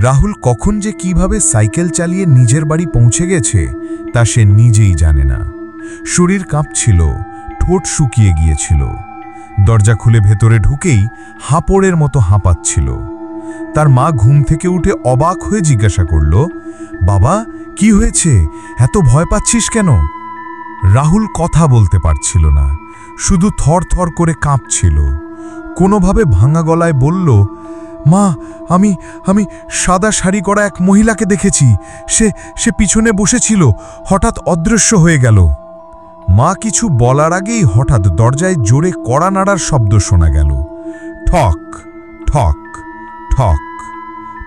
রাহুল কখন যে কিভাবে সাইকেল চালিয়ে নিজের বাড়ি পৌঁছে গেছে তা সে নিজেই জানে না। শরীর কাঁপছিল, ঠোঁট শুকিয়ে গিয়েছিল। দরজা খুলে ভেতরে ঢুকেই হাঁপড়ের মতো হাঁপাচ্ছিল। তার মা ঘুম থেকে উঠে অবাক হয়ে জিজ্ঞাসা করল, বাবা কি হয়েছে, এত ভয় পাচ্ছিস কেন? রাহুল কথা বলতে পারছিল না, শুধু থর থর করে কাঁপছিল। কোনোভাবে ভাঙা গলায় বলল, মা আমি সাদা শাড়ি করা এক মহিলাকে দেখেছি, সে পিছনে বসেছিল, হঠাৎ অদৃশ্য হয়ে গেল। মা কিছু বলার আগেই হঠাৎ দরজায় জোরে কড়া নাড়ার শব্দ শোনা গেল। ঠক ঠক ঠক।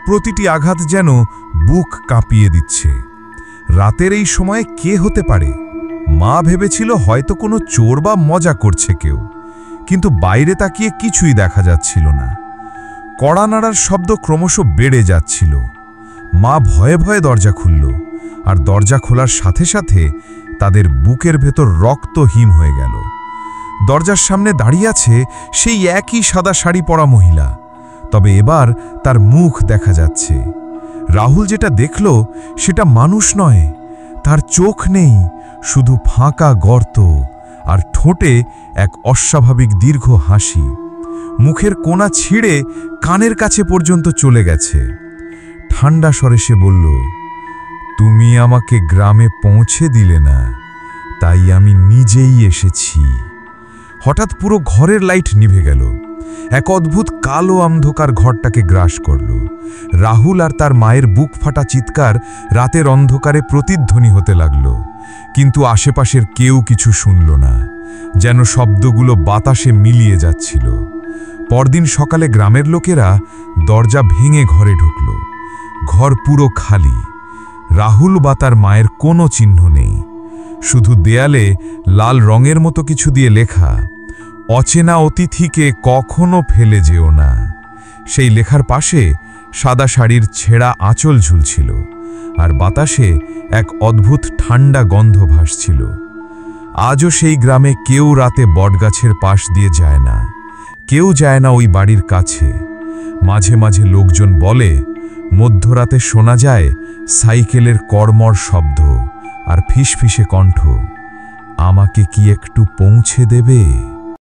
প্রতিটি আঘাত যেন বুক কাঁপিয়ে দিচ্ছে। রাতের এই সময়ে কে হতে পারে? মা ভেবেছিল হয়তো কোনো চোর বা মজা করছে কেউ, কিন্তু বাইরে তাকিয়ে কিছুই দেখা যাচ্ছিল না। কড়া নাড়ার শব্দ ক্রমশ বেড়ে যাচ্ছিল। মা ভয়ে ভয়ে দরজা খুলল, আর দরজা খোলার সাথে সাথে তাদের বুকের ভেতর রক্ত হিম হয়ে গেল। দরজার সামনে দাঁড়িয়ে আছে সেই একই সাদা শাড়ি পরা মহিলা, তবে এবার তার মুখ দেখা যাচ্ছে। রাহুল যেটা দেখল সেটা মানুষ নয়। তার চোখ নেই, শুধু ফাঁকা গর্ত, আর ঠোঁটে এক অস্বাভাবিক দীর্ঘ হাসি। মুখের কোণা ছিঁড়ে কানের কাছে পর্যন্ত চলে গেছে। ঠান্ডা স্বরে সে বলল, তুমি আমাকে গ্রামে পৌঁছে দিলে না, তাই আমি নিজেই এসেছি। হঠাৎ পুরো ঘরের লাইট নিভে গেল। এক অদ্ভুত কালো অন্ধকার ঘরটাকে গ্রাস করল। রাহুল আর তার মায়ের বুক ফাটা চিৎকার রাতের অন্ধকারে প্রতিধ্বনি হতে লাগল, কিন্তু আশেপাশের কেউ কিছু শুনল না, যেন শব্দগুলো বাতাসে মিলিয়ে যাচ্ছিল। পরদিন সকালে গ্রামের লোকেরা দরজা ভেঙে ঘরে ঢুকল। ঘর পুরো খালি। রাহুল বা তার মায়ের কোনো চিহ্ন নেই, শুধু দেয়ালে লাল রঙের মতো কিছু দিয়ে লেখা, অচেনা অতিথিকে কখনো ফেলে যেও না। সেই লেখার পাশে সাদা শাড়ির ছেঁড়া আঁচল ঝুলছিল, আর বাতাসে এক অদ্ভুত ঠান্ডা গন্ধ ভাসছিল। আজও সেই গ্রামে কেউ রাতে বটগাছের পাশ দিয়ে যায় না, কেউ যায় না ওই বাড়ির কাছে। মাঝে মাঝে লোকজন বলে, মধ্যরাতে শোনা যায় সাইকেলের কড়মড় শব্দ আর ফিসফিসে কণ্ঠ, আমাকে কি একটু পৌঁছে দেবে?